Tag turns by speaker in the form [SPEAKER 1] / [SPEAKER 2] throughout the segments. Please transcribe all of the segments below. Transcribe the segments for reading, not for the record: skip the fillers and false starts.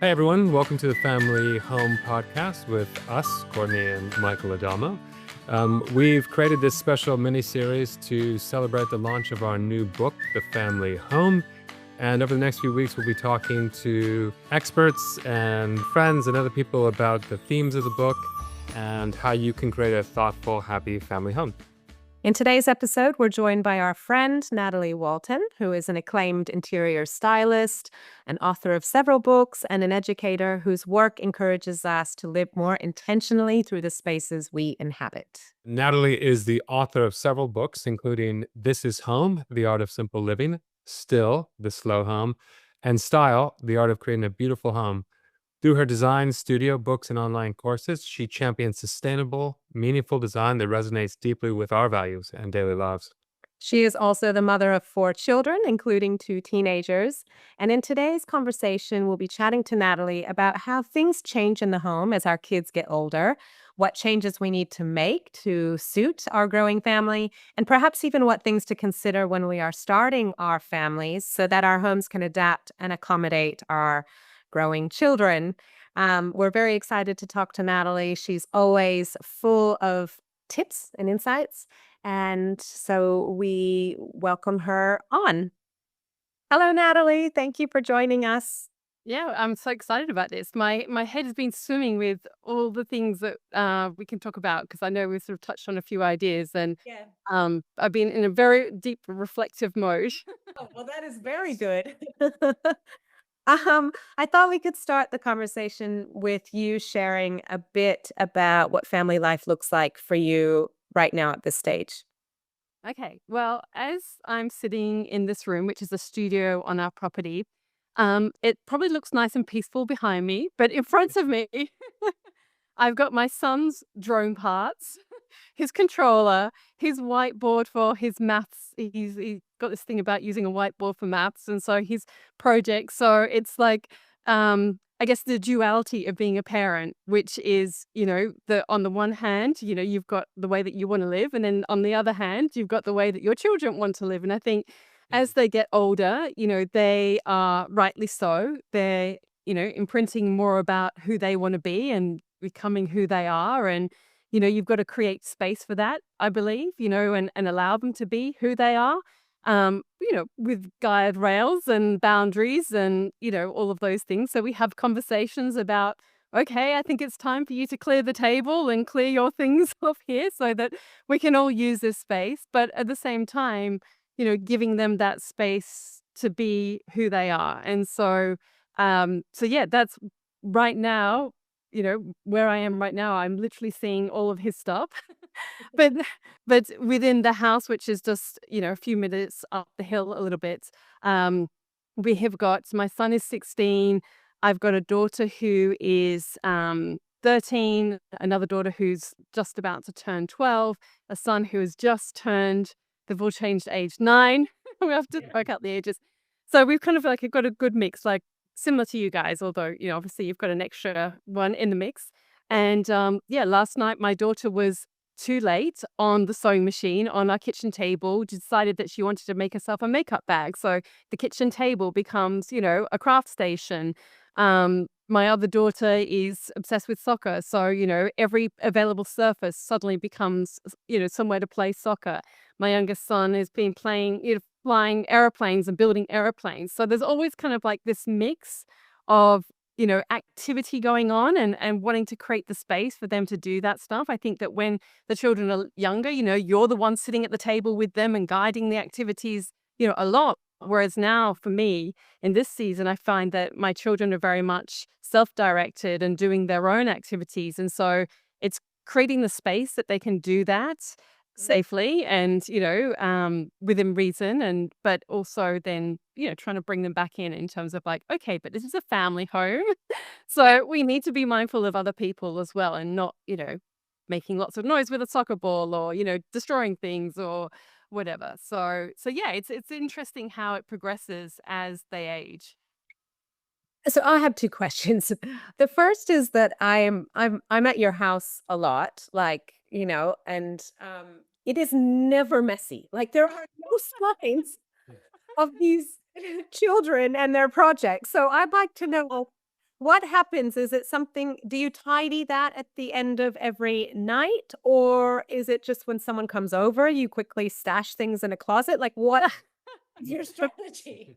[SPEAKER 1] Hey everyone, welcome to the Family Home Podcast with us, Courtney and Michael Adamo. We've created this special mini-series to celebrate the launch of our new book, The Family Home. And over the next few weeks, we'll be talking to experts and friends and other people about the themes of the book and how you can create a thoughtful, happy family home.
[SPEAKER 2] In today's episode, we're joined by our friend, Natalie Walton, who is an acclaimed interior stylist, an author of several books, and an educator whose work encourages us to live more intentionally through the spaces we inhabit.
[SPEAKER 1] Natalie is the author of several books, including This is Home, The Art of Simple Living, Still, The Slow Home, and Style, The Art of Creating a Beautiful Home. Through her design, studio, books, and online courses, she champions sustainable, meaningful design that resonates deeply with our values and daily lives.
[SPEAKER 2] She is also the mother of 4 children, including 2 teenagers. And in today's conversation, we'll be chatting to Natalie about how things change in the home as our kids get older, what changes we need to make to suit our growing family, and perhaps even what things to consider when we are starting our families so that our homes can adapt and accommodate our growing children. We're very excited to talk to Natalie. She's always full of tips and insights. And so we welcome her on. Hello, Natalie. Thank you for joining us.
[SPEAKER 3] Yeah, I'm so excited about this. My head has been swimming with all the things that we can talk about because I know we've sort of touched on a few ideas, and
[SPEAKER 2] Yeah.
[SPEAKER 3] I've been in a very deep reflective mode.
[SPEAKER 2] Oh, well, that is very good. I thought we could start the conversation with you sharing a bit about what family life looks like for you right now at this stage.
[SPEAKER 3] Okay, well, as I'm sitting in this room, which is a studio on our property, it probably looks nice and peaceful behind me, but in front of me, I've got my son's drone parts, his controller, his whiteboard for his maths. He's got this thing about using a whiteboard for maths, and so his project. So it's like, I guess the duality of being a parent, which is, the on the one hand, you've got the way that you want to live, and then on the other hand, you've got the way that your children want to live. And I think as they get older, they are rightly so. They're imprinting more about who they want to be and becoming who they are. And, you've got to create space for that, I believe, and allow them to be who they are, with guide rails and boundaries and, all of those things. So we have conversations about, okay, I think it's time for you to clear the table and clear your things off here so that we can all use this space. But at the same time, giving them that space to be who they are. And so yeah, that's right now, where I am right now, I'm literally seeing all of his stuff. But but within the house, which is just, a few minutes up the hill a little bit, we have got my son is 16. I've got a daughter who is 13, another daughter who's just about to turn 12, a son who has just turned, they've all changed age 9. We have to work out the ages. So we've kind of like got a good mix, like similar to you guys, although, obviously you've got an extra one in the mix. And yeah, last night my daughter was too late on the sewing machine on our kitchen table, decided that she wanted to make herself a makeup bag. So the kitchen table becomes, a craft station. My other daughter is obsessed with soccer. So, every available surface suddenly becomes, somewhere to play soccer. My youngest son has been playing, flying airplanes and building airplanes. So there's always kind of like this mix of, activity going on and wanting to create the space for them to do that stuff. I think that when the children are younger, you're the one sitting at the table with them and guiding the activities, a lot. Whereas now for me in this season, I find that my children are very much self-directed and doing their own activities. And so it's creating the space that they can do that safely and, within reason. But also then, trying to bring them back in terms of like, okay, but this is a family home. So we need to be mindful of other people as well and not, making lots of noise with a soccer ball or, destroying things or whatever. So yeah, it's interesting how it progresses as they age.
[SPEAKER 2] So I have 2 questions. The first is that I'm at your house a lot, like, and it is never messy. Like there are no signs of these children and their projects. So I'd like to know what happens? Is it something, do you tidy that at the end of every night? Or is it just when someone comes over, you quickly stash things in a closet? Like, what is your strategy?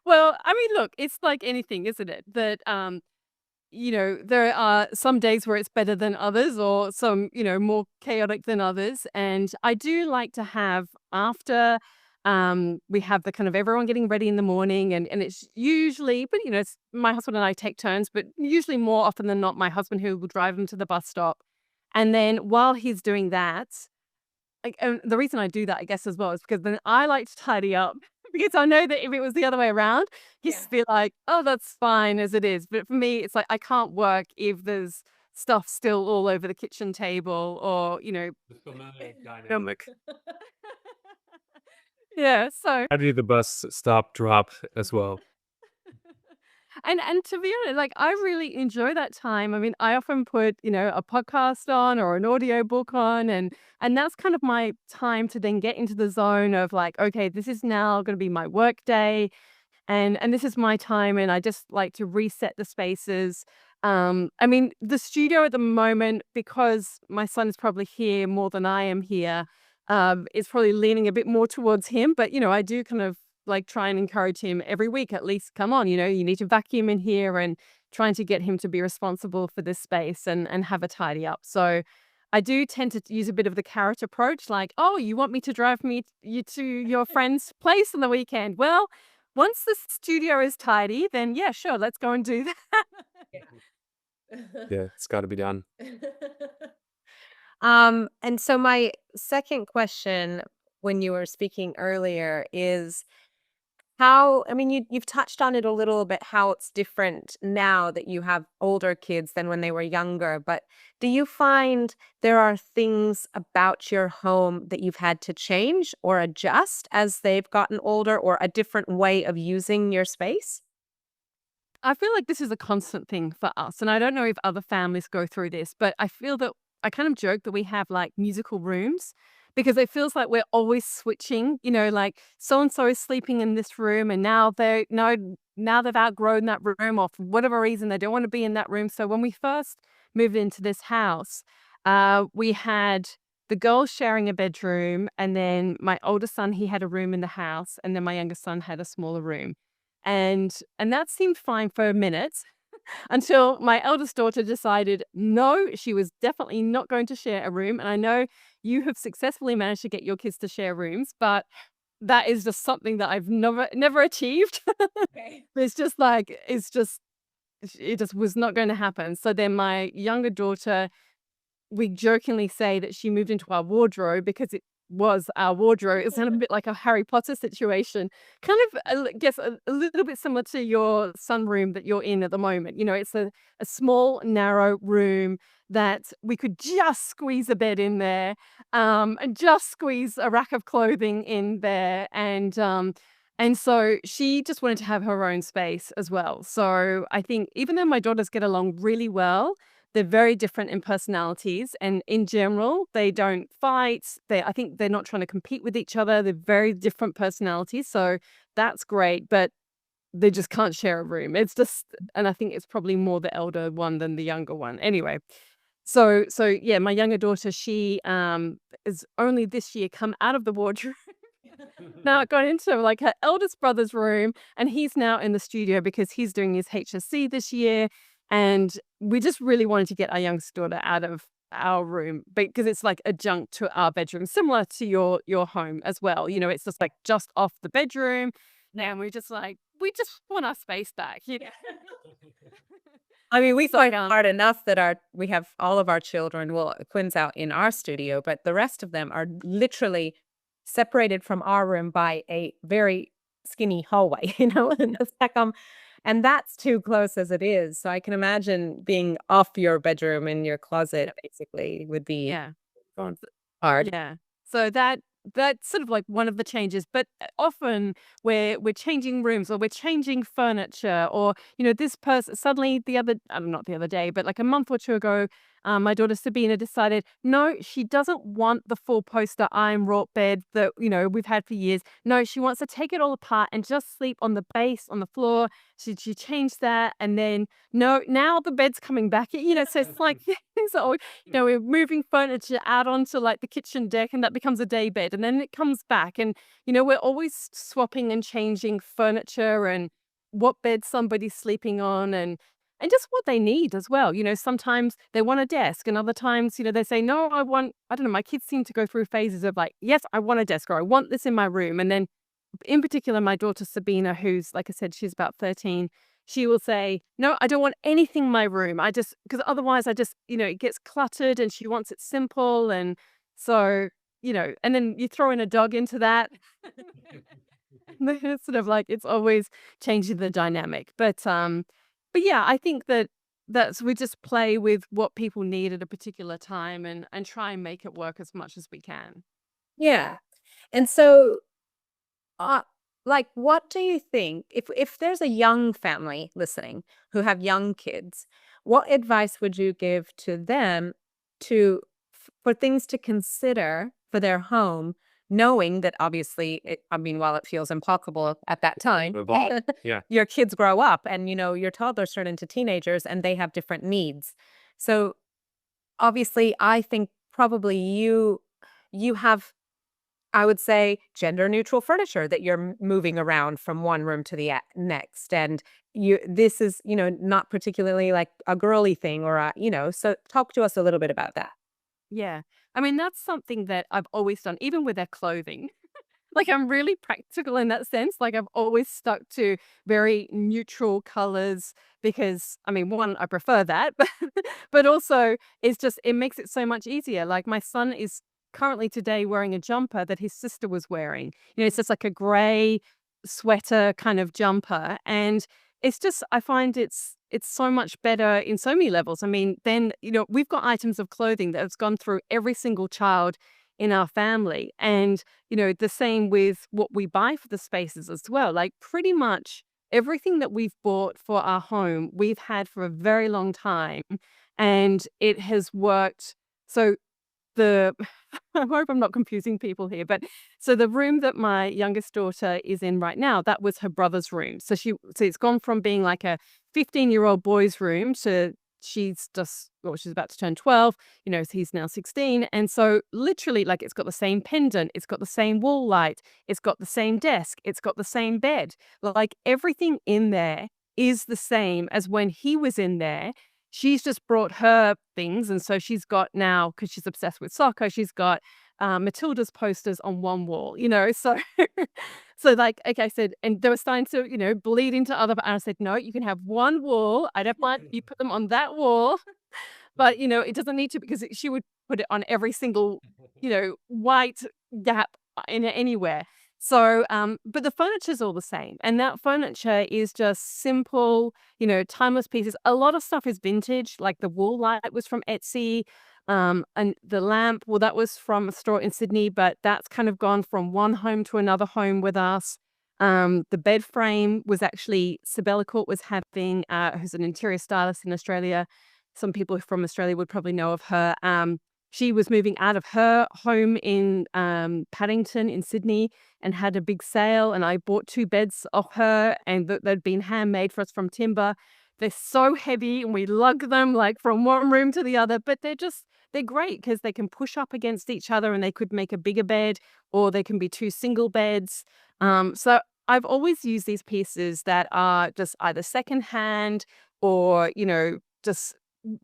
[SPEAKER 3] Well, I mean, look, it's like anything, isn't it? That there are some days where it's better than others, or some, more chaotic than others. And I do like to have after we have the kind of everyone getting ready in the morning, and it's usually, but it's my husband and I take turns, but usually more often than not, my husband who will drive them to the bus stop. And then while he's doing that, like, and the reason I do that, I guess, as well, is because then I like to tidy up because I know that if it was the other way around, he'd
[SPEAKER 2] Yeah.
[SPEAKER 3] just be like, "Oh, that's fine as it is." But for me, it's like I can't work if there's stuff still all over the kitchen table, or
[SPEAKER 1] The familiar
[SPEAKER 3] stomach. Yeah. So
[SPEAKER 1] How do the bus stop drop as well?
[SPEAKER 3] and to be honest, like, I really enjoy that time. I mean, I often put, a podcast on or an audio book on, and that's kind of my time to then get into the zone of like, okay, this is now going to be my work day, and this is my time, and I just like to reset the spaces. I mean, the studio at the moment, because my son is probably here more than I am here, is probably leaning a bit more towards him. But I do kind of like try and encourage him every week, at least, come on, you need to vacuum in here, and trying to get him to be responsible for this space, and have a tidy up. So I do tend to use a bit of the carrot approach, like, oh, you want me to drive you to your friend's place on the weekend? Well, once the studio is tidy, then yeah, sure, let's go and do that.
[SPEAKER 1] Yeah, it's got to be done.
[SPEAKER 2] And so my second question when you were speaking earlier is how, I mean, you've touched on it a little bit, how it's different now that you have older kids than when they were younger. But do you find there are things about your home that you've had to change or adjust as they've gotten older, or a different way of using your space?
[SPEAKER 3] I feel like this is a constant thing for us, and I don't know if other families go through this, but I feel that I kind of joke that we have like musical rooms, because it feels like we're always switching, like so and so is sleeping in this room, and now they no now they've outgrown that room, or for whatever reason they don't want to be in that room. So when we first moved into this house, we had the girls sharing a bedroom, and then my older son, he had a room in the house, and then my younger son had a smaller room. And that seemed fine for a minute until my eldest daughter decided, no, she was definitely not going to share a room. And I know you have successfully managed to get your kids to share rooms, but that is just something that I've never achieved.
[SPEAKER 2] Okay.
[SPEAKER 3] It's just like, it just was not going to happen. So then my younger daughter, we jokingly say that she moved into our wardrobe, because it was our wardrobe. It's kind of a bit like a Harry Potter situation. Kind of, guess, a little bit similar to your sunroom that you're in at the moment. It's a small, narrow room that we could just squeeze a bed in there, and just squeeze a rack of clothing in there. And so she just wanted to have her own space as well. So I think even though my daughters get along really well, they're very different in personalities, and in general, they don't fight. I think they're not trying to compete with each other. They're very different personalities, so that's great. But they just can't share a room. It's just, and I think it's probably more the elder one than the younger one. Anyway, so yeah, my younger daughter, she is only this year come out of the wardrobe. Now got into like her eldest brother's room, and he's now in the studio because he's doing his HSC this year. And we just really wanted to get our youngest daughter out of our room, because it's like adjunct to our bedroom, similar to your home as well. It's just like just off the bedroom. Now we're just like, we just want our space back.
[SPEAKER 2] I mean, we
[SPEAKER 3] So,
[SPEAKER 2] find it hard enough that we have all of our children, well, Quinn's out in our studio, but the rest of them are literally separated from our room by a very skinny hallway, and it's like, and that's too close as it is. So I can imagine being off your bedroom in your closet basically would be
[SPEAKER 3] yeah.
[SPEAKER 2] hard.
[SPEAKER 3] Yeah. So that's sort of like one of the changes, but often we're changing rooms, or we're changing furniture, or this person suddenly, not the other day, but like a month or two ago, My daughter Sabina decided, no, she doesn't want the four-poster iron wrought bed that, we've had for years. No, she wants to take it all apart and just sleep on the base, on the floor. She changed that. And then, no, now the bed's coming back. So it's like, so, we're moving furniture out onto like the kitchen deck and that becomes a day bed. And then it comes back. And, we're always swapping and changing furniture and what bed somebody's sleeping on and just what they need as well. Sometimes they want a desk and other times, they say, no, I don't know, my kids seem to go through phases of like, yes, I want a desk or I want this in my room. And then in particular, my daughter Sabina, who's, like I said, she's about 13, she will say, no, I don't want anything in my room. Because otherwise it gets cluttered and she wants it simple. And so, and then you throw in a dog into that. It's sort of like it's always changing the dynamic. But yeah, I think that's we just play with what people need at a particular time and try and make it work as much as we can.
[SPEAKER 2] Yeah. And so, like, what do you think if there's a young family listening who have young kids, what advice would you give to them to for things to consider for their home, knowing that obviously, while it feels impossible at that time,
[SPEAKER 1] Yeah.
[SPEAKER 2] your kids grow up and your toddlers turn into teenagers and they have different needs. So obviously, I think probably you have, I would say, gender neutral furniture that you're moving around from one room to the next. And this is, not particularly like a girly thing so talk to us a little bit about that.
[SPEAKER 3] Yeah. I mean, that's something that I've always done, even with their clothing. Like, I'm really practical in that sense. Like, I've always stuck to very neutral colors because, I mean, one, I prefer that, but also it makes it so much easier. Like, my son is currently today wearing a jumper that his sister was wearing. It's just like a gray sweater kind of jumper. And I find it's so much better in so many levels. I mean, then, we've got items of clothing that has gone through every single child in our family. And, the same with what we buy for the spaces as well. Like pretty much everything that we've bought for our home, we've had for a very long time and it has worked. So the I hope I'm not confusing people here, but so the room that my youngest daughter is in right now, that was her brother's room. So it's gone from being like a 15-year-old boy's room to she's about to turn 12, he's now 16. And so literally like it's got the same pendant, it's got the same wall light, it's got the same desk, it's got the same bed. Like everything in there is the same as when he was in there. She's just brought her things. And so she's got now, because she's obsessed with soccer, she's got Matilda's posters on one wall, so so like, okay, I said, and they were starting to, bleed into other, and I said, no, you can have one wall. I don't mind you put them on that wall, but, it doesn't need to because she would put it on every single, white gap in anywhere. So, but the furniture's all the same. And that furniture is just simple, timeless pieces. A lot of stuff is vintage, like the wall light was from Etsy. And the lamp, well, that was from a store in Sydney, but that's kind of gone from one home to another home with us. The bed frame was actually Sabella Court was having, who's an interior stylist in Australia. Some people from Australia would probably know of her. She was moving out of her home in Paddington in Sydney and had a big sale. And I bought 2 beds off her and they'd been handmade for us from timber. They're so heavy and we lug them like from one room to the other, but they're great because they can push up against each other and they could make a bigger bed or they can be 2 single beds. So I've always used these pieces that are just either secondhand or, just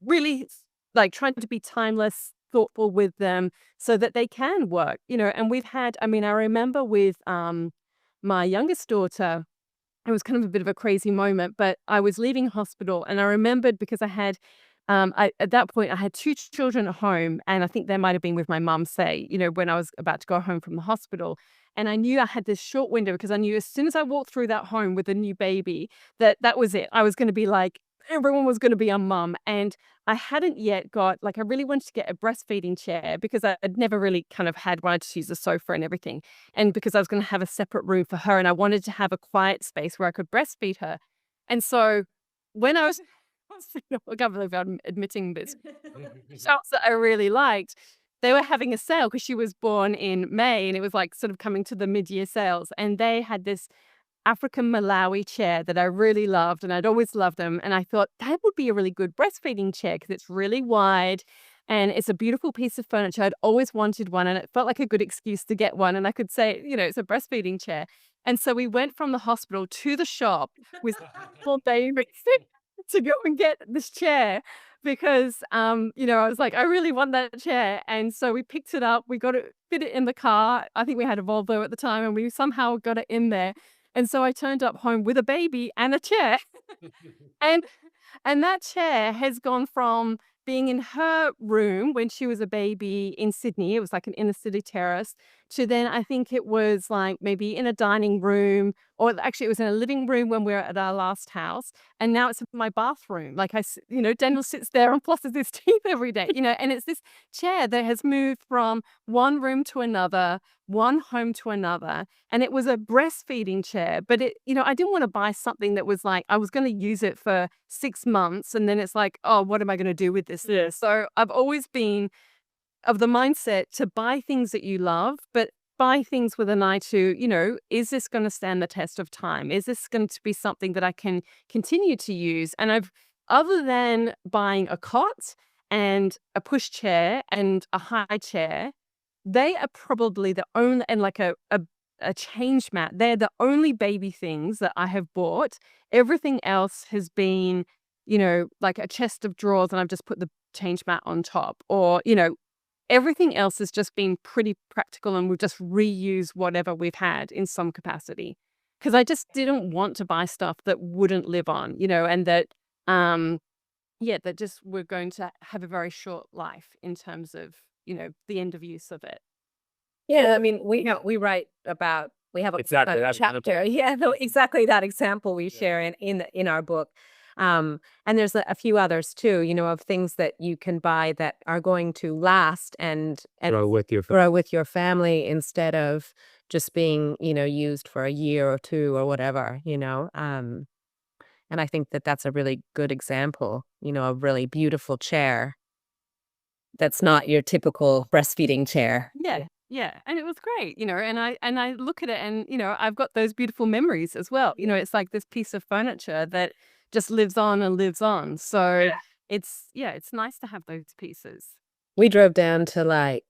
[SPEAKER 3] really like trying to be timeless, thoughtful with them so that they can work, and I remember with my youngest daughter, it was kind of a bit of a crazy moment, but I was leaving hospital and I remembered because I had at that point I had 2 children at home and I think they might have been with my mum, say, when I was about to go home from the hospital. And I knew I had this short window because I knew as soon as I walked through that home with a new baby, that was it. I was going to be like, everyone was going to be a mum. And I hadn't yet got, like, I really wanted to get a breastfeeding chair because I'd never really kind of wanted to use the sofa and everything. And because I was going to have a separate room for her and I wanted to have a quiet space where I could breastfeed her. And so when I was I can't believe I'm admitting this. Shops that I really liked, they were having a sale because she was born in May and it was like sort of coming to the mid-year sales. And they had this African Malawi chair that I really loved, and I'd always loved them. And I thought that would be a really good breastfeeding chair because it's really wide and it's a beautiful piece of furniture. I'd always wanted one, and it felt like a good excuse to get one. And I could say, it's a breastfeeding chair. And so we went from the hospital to the shop with full baby to go and get this chair because I was like, I really want that chair. And so we picked it up, we got it, fit it in the car. I think we had a Volvo at the time, and we somehow got it in there. And so I turned up home with a baby and a chair. And and that chair has gone from being in her room when she was a baby in Sydney, it was like an inner city terrace, to then I think it was like maybe in a dining room, or actually it was in a living room when we were at our last house. And now it's in my bathroom. Like Daniel sits there and flosses his teeth every day, and it's this chair that has moved from one room to another, one home to another. And it was a breastfeeding chair, but I didn't want to buy something that was like, I was going to use it for 6 months. And then it's like, oh, what am I going to do with this? Yeah. So I've always been of the mindset to buy things that you love, but buy things with an eye to, is this going to stand the test of time? Is this going to be something that I can continue to use? And other than buying a cot and a pushchair and a high chair, they are probably the only, and like a change mat, they're the only baby things that I have bought. Everything else has been, like a chest of drawers and I've just put the change mat on top, or, everything else has just been pretty practical and we've just reused whatever we've had in some capacity. Because I just didn't want to buy stuff that wouldn't live on, and that, that just we're going to have a very short life in terms of, the end of use of it.
[SPEAKER 2] Yeah, I mean, we write about, we have
[SPEAKER 1] Exactly.
[SPEAKER 2] a chapter. Yeah, no, exactly that example we share in our book. And there's a few others too, of things that you can buy that are going to last and
[SPEAKER 1] Grow with your
[SPEAKER 2] grow with your family instead of just being, used for a year or two or whatever. And I think that that's a really good example, a really beautiful chair that's not your typical breastfeeding chair.
[SPEAKER 3] Yeah. Yeah. And it was great, and I look at it and, I've got those beautiful memories as well. It's like this piece of furniture that just lives on and lives on. So it's nice to have those pieces.
[SPEAKER 2] We drove down to like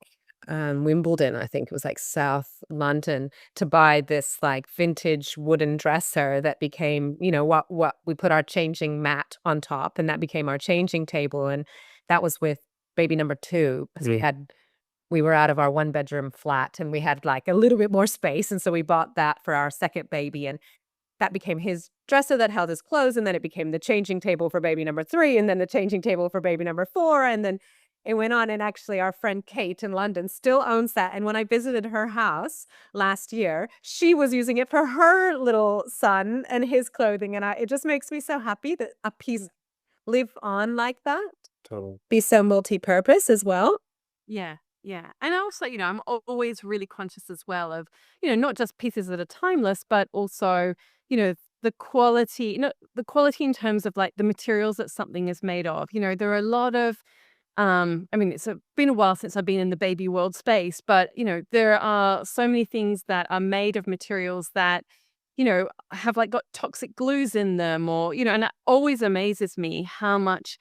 [SPEAKER 2] Wimbledon, I think it was like South London, to buy this like vintage wooden dresser that became, what we put our changing mat on top, and that became our changing table. And that was with baby number 2 because we were out of our 1-bedroom flat and we had like a little bit more space. And so we bought that for our second baby, and that became his dresser that held his clothes. And then it became the changing table for baby number 3, and then the changing table for baby number 4. And then it went on. And actually our friend Kate in London still owns that. And when I visited her house last year, she was using it for her little son and his clothing. And it just makes me so happy that a piece live on like that.
[SPEAKER 1] Totally.
[SPEAKER 2] Be so multi-purpose as well.
[SPEAKER 3] Yeah. Yeah. And also, I'm always really conscious as well of, not just pieces that are timeless, but also, the quality, the quality in terms of like the materials that something is made of. There are a lot of, it's been a while since I've been in the baby world space, but, there are so many things that are made of materials that, have like got toxic glues in them, or, and it always amazes me how much,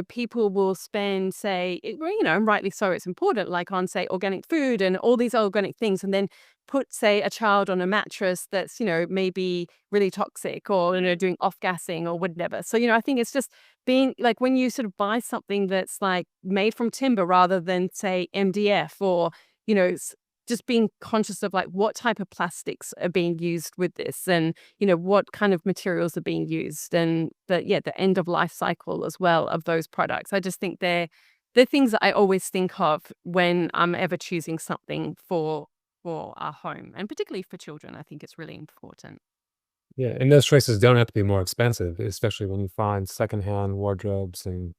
[SPEAKER 3] people will spend, say, and rightly so, it's important, like on, say, organic food and all these organic things, and then put, say, a child on a mattress that's, maybe really toxic, or, doing off-gassing or whatever. So, I think it's just being like when you sort of buy something that's like made from timber rather than, say, MDF, or, just being conscious of like what type of plastics are being used with this, and what kind of materials are being used, and the end of life cycle as well of those products. I just think they're things that I always think of when I'm ever choosing something for our home, and particularly for children. I think it's really important.
[SPEAKER 1] Yeah, and those choices don't have to be more expensive, especially when you find secondhand wardrobes and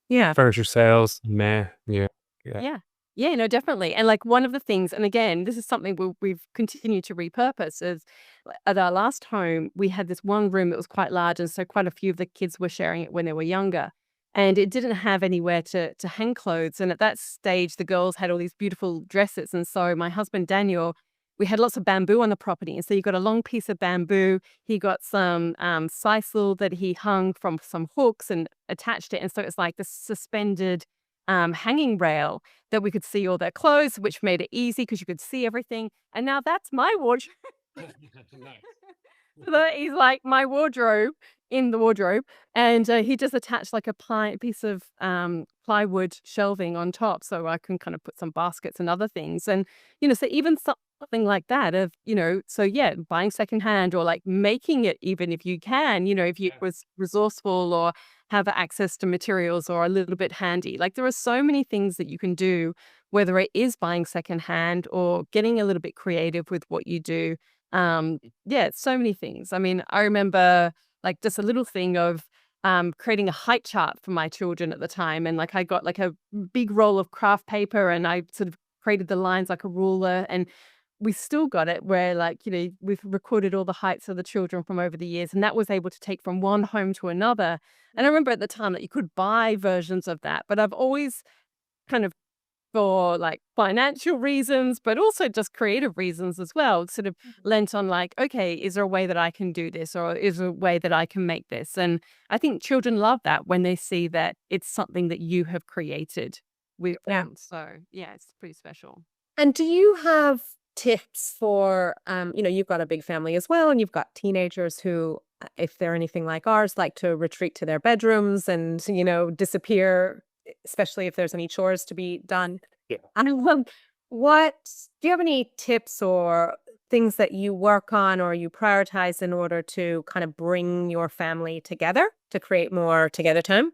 [SPEAKER 2] Yeah.
[SPEAKER 1] furniture sales. Meh. Yeah.
[SPEAKER 3] Yeah. Yeah, no, definitely. And like one of the things, and again, this is something we've continued to repurpose is at our last home, we had this one room that was quite large. And so quite a few of the kids were sharing it when they were younger. And it didn't have anywhere to hang clothes. And at that stage, the girls had all these beautiful dresses. And so my husband, Daniel, we had lots of bamboo on the property. And so you got a long piece of bamboo. He got some sisal that he hung from some hooks and attached it. And so it's like this suspended hanging rail that we could see all their clothes, which made it easy because you could see everything. And now that's my wardrobe.
[SPEAKER 1] Nice.
[SPEAKER 3] So that is like my wardrobe in the wardrobe. And he just attached like a piece of plywood shelving on top so I can kind of put some baskets and other things. And, so even something like that of, so yeah, buying secondhand or like making it even if you can, if you
[SPEAKER 1] Yeah.
[SPEAKER 3] was resourceful or have access to materials or a little bit handy. Like there are so many things that you can do, whether it is buying secondhand or getting a little bit creative with what you do. Yeah, so many things. I mean, I remember like just a little thing of creating a height chart for my children at the time. And like I got like a big roll of craft paper and I sort of created the lines like a ruler. And we still got it where like, we've recorded all the heights of the children from over the years. And that was able to take from one home to another. And I remember at the time that you could buy versions of that. But I've always kind of for like financial reasons, but also just creative reasons as well, sort of lent on like, okay, is there a way that I can do this or is there a way that I can make this? And I think children love that when they see that it's something that you have created with
[SPEAKER 2] Yeah.
[SPEAKER 3] them. So yeah, it's pretty special.
[SPEAKER 2] And do you have tips for, you've got a big family as well, and you've got teenagers who, if they're anything like ours, like to retreat to their bedrooms and, disappear, especially if there's any chores to be done.
[SPEAKER 1] Yeah.
[SPEAKER 2] And what do you have any tips or things that you work on or you prioritize in order to kind of bring your family together to create more together time?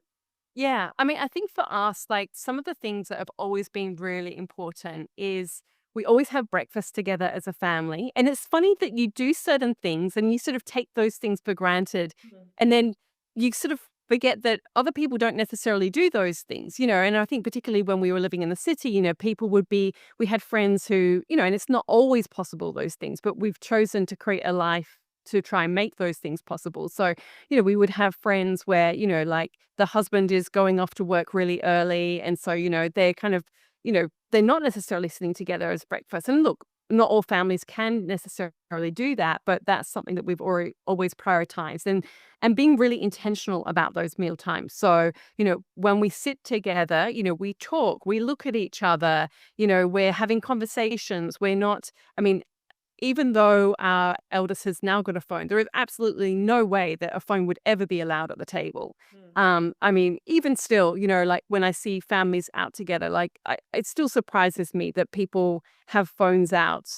[SPEAKER 3] Yeah. I mean, I think for us, like some of the things that have always been really important is we always have breakfast together as a family. And it's funny that you do certain things and you sort of take those things for granted. And then you sort of forget that other people don't necessarily do those things, And I think particularly when we were living in the city, we had friends who, and it's not always possible, those things, but we've chosen to create a life to try and make those things possible. So we would have friends where, like the husband is going off to work really early. And so, they're kind of, they're not necessarily sitting together as breakfast. And look, not all families can necessarily do that, but that's something that we've always prioritized and being really intentional about those meal times. So, when we sit together, we talk, we look at each other, we're having conversations. We're not, I mean, even though our eldest has now got a phone, there is absolutely no way that a phone would ever be allowed at the table. I mean, even still, like when I see families out together, like it still surprises me that people have phones out,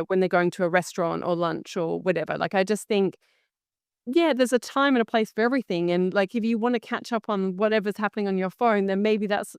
[SPEAKER 3] when they're going to a restaurant or lunch or whatever. Like, I just think, yeah, there's a time and a place for everything. And like, if you want to catch up on whatever's happening on your phone, then maybe that's,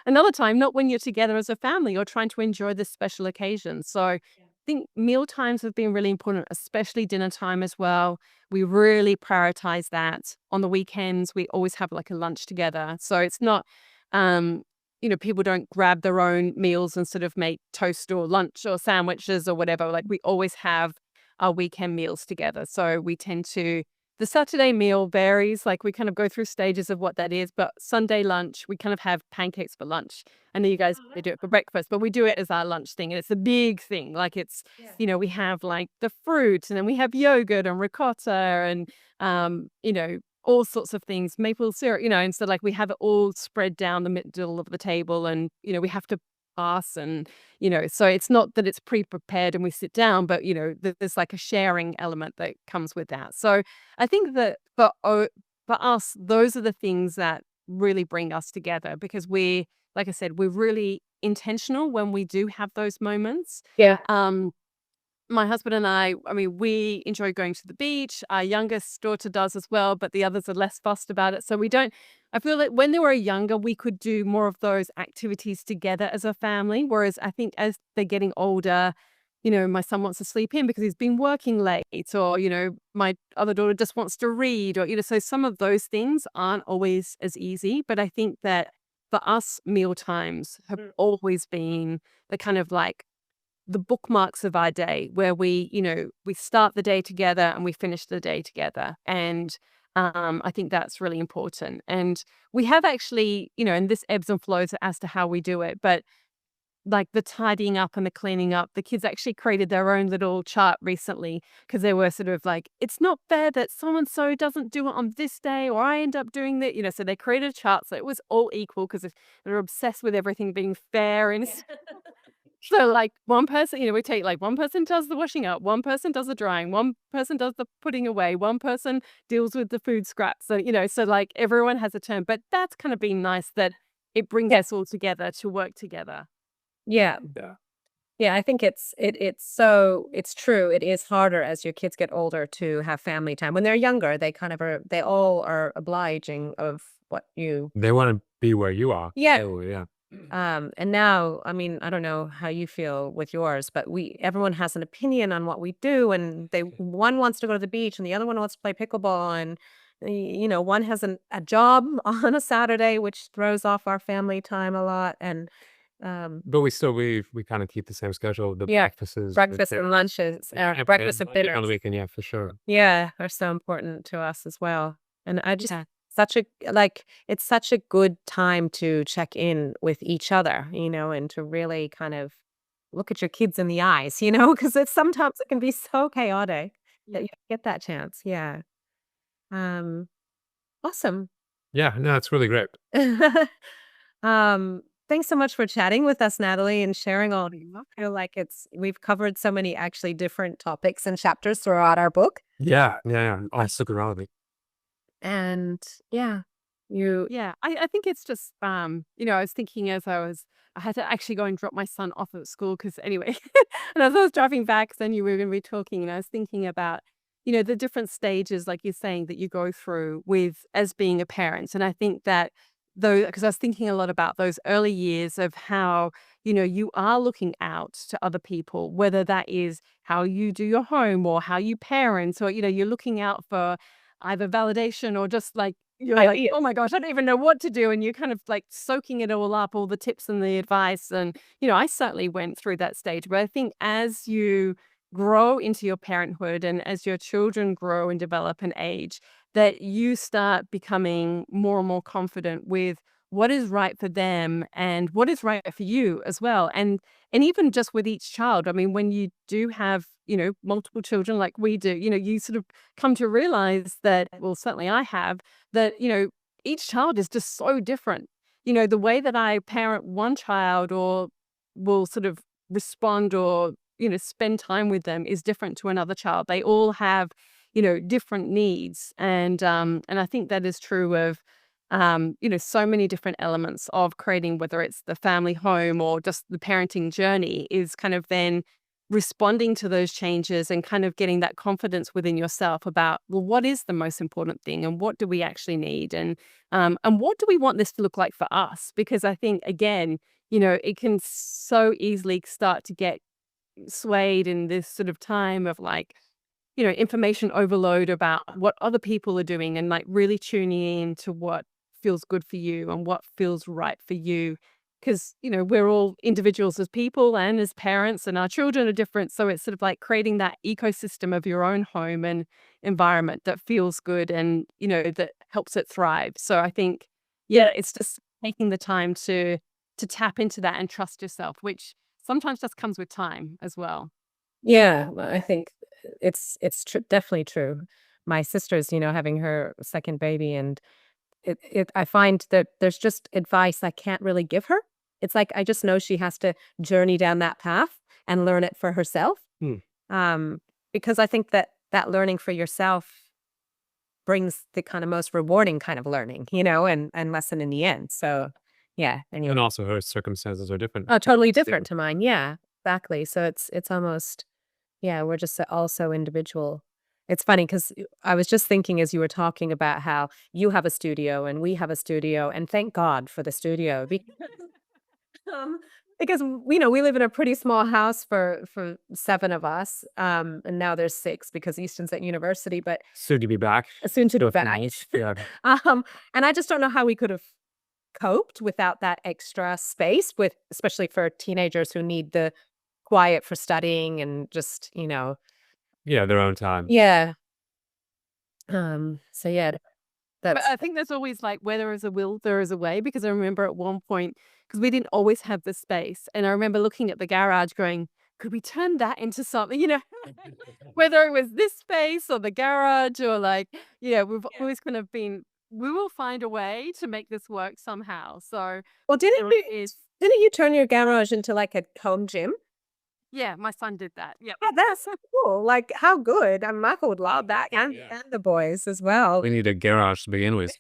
[SPEAKER 3] another time, not when you're together as a family or trying to enjoy this special occasion. So I think meal times have been really important, especially dinner time as well. We really prioritize that. On the weekends, we always have like a lunch together. So it's not, people don't grab their own meals and sort of make toast or lunch or sandwiches or whatever. Like we always have our weekend meals together. So we tend to, the Saturday meal varies, like we kind of go through stages of what that is, but Sunday lunch, we kind of have pancakes for lunch. I know you guys, they do it for breakfast, but we do it as our lunch thing. And it's a big thing. Like it's, we have like the fruit and then we have yogurt and ricotta and, all sorts of things, maple syrup, and so like we have it all spread down the middle of the table and, we have to pass and, so it's not that it's pre-prepared and we sit down, but, there's like a sharing element that comes with that. So I think that for us, those are the things that really bring us together because like I said, we're really intentional when we do have those moments.
[SPEAKER 2] Yeah.
[SPEAKER 3] My husband and I mean, we enjoy going to the beach. Our youngest daughter does as well, but the others are less fussed about it. So I feel like when they were younger, we could do more of those activities together as a family. Whereas I think as they're getting older, my son wants to sleep in because he's been working late or, my other daughter just wants to read or, so some of those things aren't always as easy. But I think that for us, meal times have always been the kind of like the bookmarks of our day where we start the day together and we finish the day together. And I think that's really important. And we have actually, and this ebbs and flows as to how we do it, but like the tidying up and the cleaning up, the kids actually created their own little chart recently because they were sort of like, it's not fair that so and so doesn't do it on this day, or I end up doing that, so they created a chart so it was all equal because they're obsessed with everything being fair. And so like one person, we take like one person does the washing up, one person does the drying, one person does the putting away, one person deals with the food scraps. So, so like everyone has a turn, but that's kind of been nice that it brings us all together to work together.
[SPEAKER 2] Yeah.
[SPEAKER 1] Yeah.
[SPEAKER 2] Yeah, I think it's true. It is harder as your kids get older to have family time. When they're younger, they all are obliging of what you.
[SPEAKER 1] They want to be where you are.
[SPEAKER 2] Yeah.
[SPEAKER 1] Oh, yeah.
[SPEAKER 2] And now, I mean, I don't know how you feel with yours, but everyone has an opinion on what we do, and one wants to go to the beach and the other one wants to play pickleball, and one has a job on a Saturday, which throws off our family time a lot. And
[SPEAKER 1] But we kind of keep the same schedule. The
[SPEAKER 2] Yeah,
[SPEAKER 1] breakfasts,
[SPEAKER 2] breakfast and lunches,
[SPEAKER 1] and
[SPEAKER 2] breakfast and
[SPEAKER 1] on the
[SPEAKER 2] dinners,
[SPEAKER 1] weekend, yeah, for sure.
[SPEAKER 2] yeah, are so important to us as well. And I just
[SPEAKER 3] Yeah.
[SPEAKER 2] it's such a good time to check in with each other, and to really kind of look at your kids in the eyes, because sometimes it can be so chaotic that you get that chance. Yeah. Um, Awesome.
[SPEAKER 1] Yeah, no, it's really great.
[SPEAKER 2] Thanks so much for chatting with us, Natalie, and sharing all. I feel like we've covered so many actually different topics and chapters throughout our book.
[SPEAKER 1] Yeah. I stuck around with me.
[SPEAKER 2] And yeah, you.
[SPEAKER 3] Yeah, I think it's just, I was thinking I had to actually go and drop my son off at school because anyway, and as I was driving back, then you were going to be talking, and I was thinking about, the different stages, like you're saying, that you go through as being a parent. And I think that because I was thinking a lot about those early years of how, you are looking out to other people, whether that is how you do your home or how you parent, or, you're looking out for either validation or just like, you're like, oh my gosh, I don't even know what to do. And you're kind of like soaking it all up, all the tips and the advice. And, I certainly went through that stage. But I think as you grow into your parenthood and as your children grow and develop and age, that you start becoming more and more confident with what is right for them and what is right for you as well. And even just with each child, I mean, when you do have, multiple children like we do, you sort of come to realize that, well, certainly I have, that, each child is just so different. The way that I parent one child or will sort of respond or, spend time with them is different to another child. They all have, different needs. And I think that is true of, so many different elements of creating, whether it's the family home or just the parenting journey, is kind of then responding to those changes and kind of getting that confidence within yourself about, well, what is the most important thing and what do we actually need? And what do we want this to look like for us? Because I think, again, it can so easily start to get swayed in this sort of time of like, information overload about what other people are doing and like really tuning in to what feels good for you and what feels right for you. Because, we're all individuals as people and as parents, and our children are different. So it's sort of like creating that ecosystem of your own home and environment that feels good and, that helps it thrive. So I think, it's just taking the time to tap into that and trust yourself, which sometimes just comes with time as well.
[SPEAKER 2] Yeah, well, I think it's definitely true. My sister's, having her second baby, and I find that there's just advice I can't really give her. It's like I just know she has to journey down that path and learn it for herself. Because I think that learning for yourself brings the kind of most rewarding kind of learning, and lesson in the end. So yeah,
[SPEAKER 1] And also her circumstances are different.
[SPEAKER 2] oh, totally different to mine. Yeah, exactly. So it's almost, yeah, we're just all so individual. It's funny because I was just thinking as you were talking about how you have a studio and we have a studio, and thank God for the studio because we live in a pretty small house for 7 of us, and now there's 6 because Easton's at university, but
[SPEAKER 1] Soon to be back.
[SPEAKER 2] soon to be
[SPEAKER 1] With
[SPEAKER 2] back.
[SPEAKER 1] nice. Yeah.
[SPEAKER 2] And I just don't know how we could have coped without that extra space, with especially for teenagers who need the quiet for studying and just,
[SPEAKER 1] Yeah, their own time.
[SPEAKER 2] yeah. So yeah,
[SPEAKER 3] But
[SPEAKER 2] that's
[SPEAKER 3] I think there's always like where there is a will, there is a way. Because I remember at one point, because we didn't always have the space, and I remember looking at the garage, going, "Could we turn that into something?" Whether it was this space or the garage, or like, we've
[SPEAKER 2] yeah.
[SPEAKER 3] always kind of been. We will find a way to make this work somehow. So
[SPEAKER 2] Well,
[SPEAKER 3] it really is.
[SPEAKER 2] didn't you turn your garage into like a home gym?
[SPEAKER 3] Yeah, my son did that. Yep.
[SPEAKER 2] Yeah, that's so cool. Like, how good. And Michael would love that, and the boys as well.
[SPEAKER 1] We need a garage to begin with.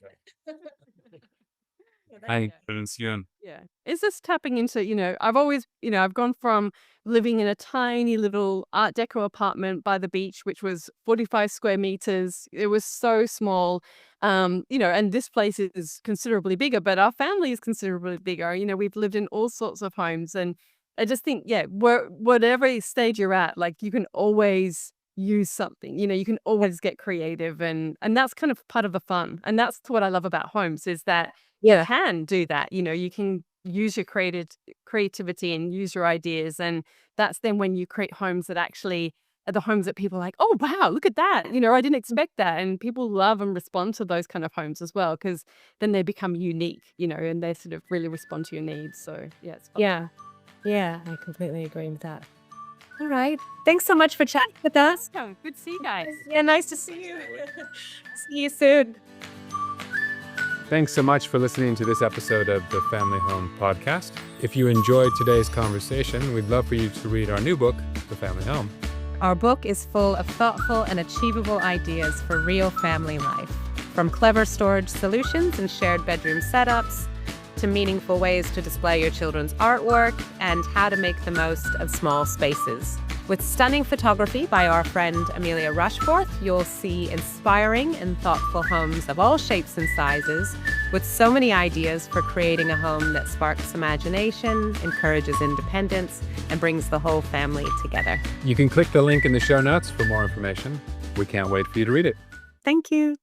[SPEAKER 2] Yeah,
[SPEAKER 1] I pension.
[SPEAKER 3] Yeah. It's just tapping into, I've always, I've gone from living in a tiny little Art Deco apartment by the beach, which was 45 square meters. It was so small. And this place is considerably bigger, but our family is considerably bigger. We've lived in all sorts of homes. And I just think, whatever stage you're at, like you can always use something, you can always get creative, and that's kind of part of the fun. And that's what I love about homes, is that you
[SPEAKER 2] Yeah.
[SPEAKER 3] can do that. You can use your creativity and use your ideas. And that's then when you create homes that actually are the homes that people are like, "Oh, wow, look at that. I didn't expect that." And people love and respond to those kind of homes as well, because then they become unique, and they sort of really respond to your needs. So yeah, it's fun.
[SPEAKER 2] Yeah. Yeah, I completely agree with that. All right. Thanks so much for chatting with us.
[SPEAKER 3] Oh, good to see you guys.
[SPEAKER 2] Yeah, nice to see you. See you soon.
[SPEAKER 1] Thanks so much for listening to this episode of the Family Home Podcast. If you enjoyed today's conversation, we'd love for you to read our new book, The Family Home.
[SPEAKER 2] Our book is full of thoughtful and achievable ideas for real family life, from clever storage solutions and shared bedroom setups to meaningful ways to display your children's artwork and how to make the most of small spaces. With stunning photography by our friend Amelia Rushforth, you'll see inspiring and thoughtful homes of all shapes and sizes, with so many ideas for creating a home that sparks imagination, encourages independence, and brings the whole family together.
[SPEAKER 1] You can click the link in the show notes for more information. We can't wait for you to read it.
[SPEAKER 2] Thank you.